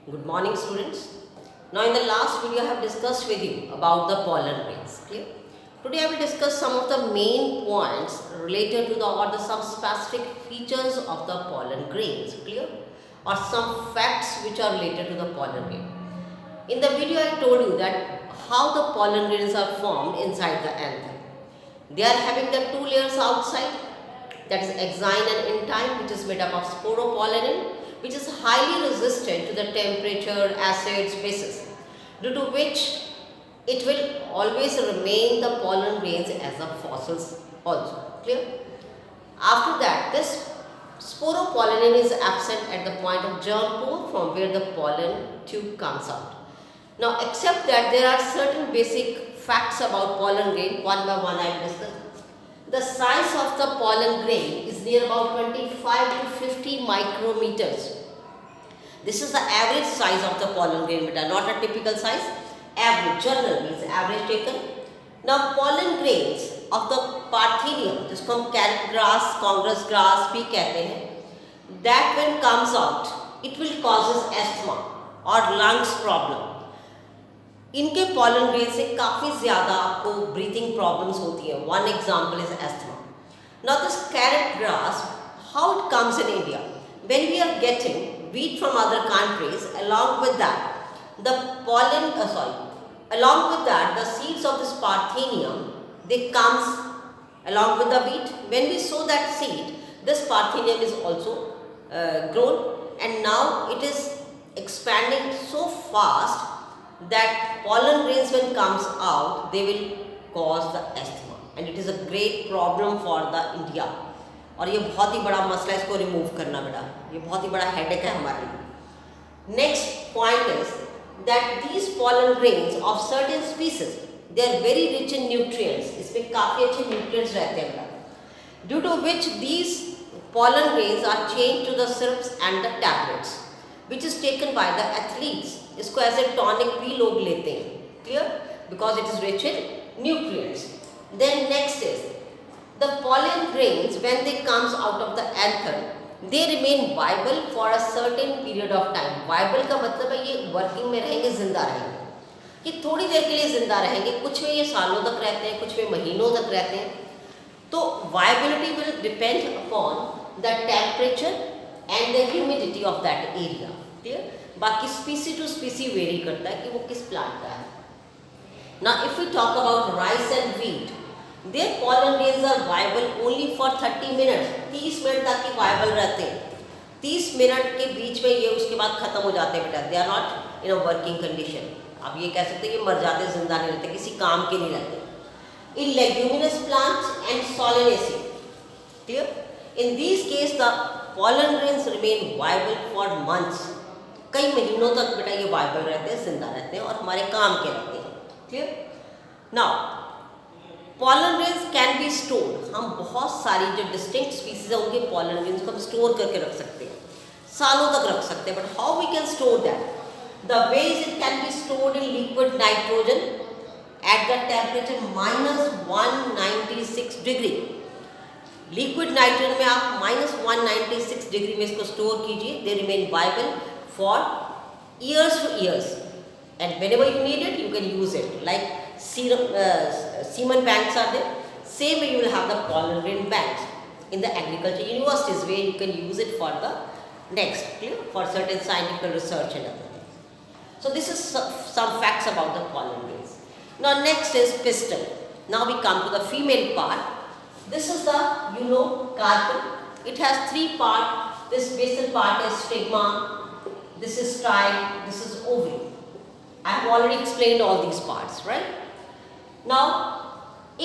Good morning, students. Now, in the last video, I have discussed with you about the pollen grains. Clear? Today, I will discuss some of the main points related to some specific features of the pollen grains. Clear? Or some facts which are related to the pollen grain. In the video, I told you that how the pollen grains are formed inside the anther. They are having the two layers outside, that is exine and intine, which is made up of sporopollenin, which is highly resistant to the temperature, acids, bases, due to which it will always remain the pollen grains as a fossils also. Clear? After that, this sporopollenin is absent at the point of germ pore from where the pollen tube comes out. Now, except that there are certain basic facts about pollen grain, one by one I will discuss. The size of the pollen grain is near about 25 to 50 micrometers. This is the average size of the pollen grain, but not a typical size. Average, general means average taken. Now, pollen grains of the Parthenium, जिसको हम carrot grass, congress grass भी कहते हैं, that when comes out, it will causes asthma or lungs problem. इनके pollen grain से काफ़ी ज़्यादा आपको breathing problems होती हैं. One example is asthma. Now, this carrot grass, how it comes in India? When we are getting wheat from other countries, along with that, the the seeds of this Parthenium, they comes along with the wheat. When we sow that seed, this Parthenium is also grown, and now it is expanding so fast that pollen grains when comes out, they will cause the asthma, and it is a great problem for the India. और ये बहुत ही बड़ा मसला है, इसको remove करना बेटा, ये बहुत ही बड़ा हेडेक है हमारे लिए. Next point is that these pollen grains of certain species, they are very rich in nutrients. इसमें काफ़ी अच्छे nutrients रहते हैं बेटा, due to which these pollen grains are changed to the syrups and the tablets, which is taken by the athletes. इसको as a tonic भी लोग लेते हैं. Clear? Because it is rich in nutrients. Then next is the pollen grains when they comes out of the anther, they remain viable for a certain period of time. Viable का मतलब है ये working में रहेंगे, जिंदा रहेंगे. ये थोड़ी देर के लिए जिंदा रहेंगे, कुछ में ये सालों तक रहते हैं, कुछ में महीनों तक रहते हैं. तो viability will depend upon the temperature and the humidity of that area. Clear? बाकी स्पीसी टू स्पीसी वेरी करता है कि वो किस प्लांट का है. Now if we talk about rice and wheat, their pollen grains are viable only for 30 minutes. 30 minute तक ही वायबल रहते हैं. 30 मिनट के बीच में ये उसके बाद खत्म हो जाते हैं बेटा. They are not in a working condition. आप ये कह सकते हैं कि मर जाते हैं, जिंदा नहीं रहते, किसी काम के नहीं रहते. In leguminous plants and Solanaceae, clear, in this case the pollen grains remain viable for months. कई महीनों तक बेटा ये वायबल रहते हैं, जिंदा रहते हैं और हमारे काम के रहते हैं. Clear? Now pollen grains can be stored. हम बहुत सारी जो डिस्टिंक्ट स्पीसीज है उनके pollen grains को हम स्टोर करके रख सकते हैं, सालों तक रख सकते हैं. But how we can store that? The ways it can be stored in liquid nitrogen at the temperature -196 degree. Liquid nitrogen में आप -196 डिग्री में इसको स्टोर कीजिए. They remain viable for years to years, and whenever you need it you can use it. Like semen banks are there, same way you will have the pollen grain banks in the agriculture universities where you can use it for the next, clear, for certain scientific research and other things. So this is some facts about the pollen grains. Now next is pistil. Now we come to the female part. This is the carpel. It has 3 parts. This basal part is stigma, this is style, this is ovary. I have already explained all these parts, right? Now,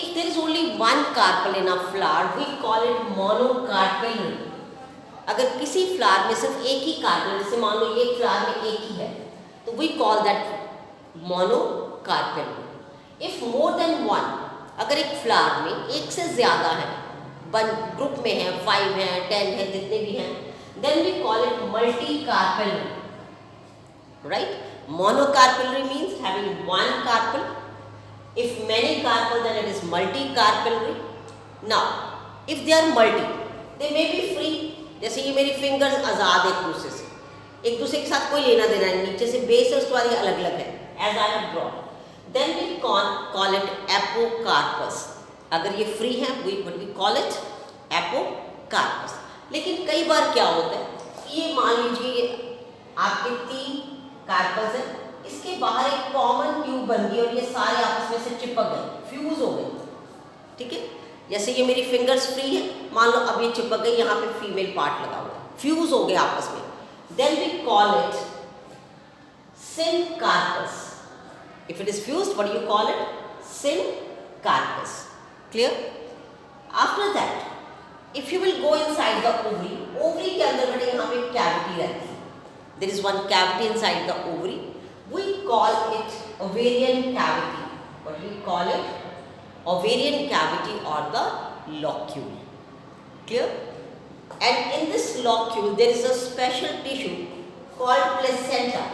if there is only one carpel in a flower, we call it monocarpellary. अगर किसी flower में सिर्फ एक ही carpel, जैसे मान लो ये flower में एक ही है, तो we call that monocarpellary. If more than one, अगर एक फ्लावर में एक से ज़्यादा है, ग्रुप में है, 5 हैं, 10 हैं, जितने भी हैं, then we call it multicarpellary. Right? Monocarpellary means having one carpel. If many carpel, then it is multicarpellary. Now, if they are multi, they may be free. जैसे ये मेरी फिंगर्स आज़ाद एक दूसरे से, एक दूसरे के साथ कोई लेना देना नहीं, नीचे से बेस है उसके बाद ये अलग अलग है, as I have drawn. Then we call it apocarpous. अगर ये फ्री है but we call it apocarpous. लेकिन कई बार क्या होता है, ये मान लीजिए आपके 3 कार्पस है, इसके बाहर एक कॉमन ट्यूब बन गई और ये सारे आपस में से चिपक गए, फ्यूज हो गए. ठीक है, जैसे ये मेरी फिंगर्स फ्री है, मान लो अब ये चिपक गई, यहाँ पे फीमेल पार्ट लगा हुआ है, फ्यूज हो गए आपस में. Then we call it syncarpus. If it is fused, what do you call it? Syncarpus. Clear? After that, if you will go inside the ovary, ovary के अंदर बेटे यहाँ पे cavity रहती है. There is one cavity inside the ovary. We call it ovarian cavity. What do we call it? Ovarian cavity or the locule. Clear? And in this locule, there is a special tissue called placenta.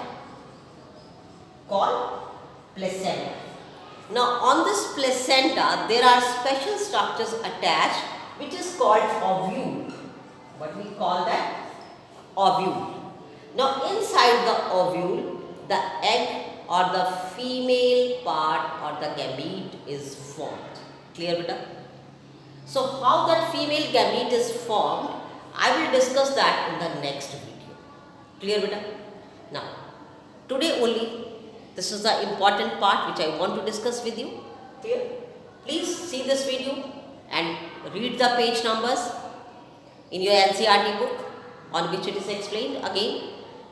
Now on this placenta there are special structures attached which is called ovule. What we call that? Ovule. Now inside the ovule the egg or the female part or the gamete is formed. Clear beta? So how that female gamete is formed, I will discuss that in the next video. Clear beta? Now today only this is the important part which I want to discuss with you. Clear? Please see this video and read the page numbers in your NCERT book on which it is explained. Again,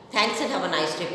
thanks and have a nice day.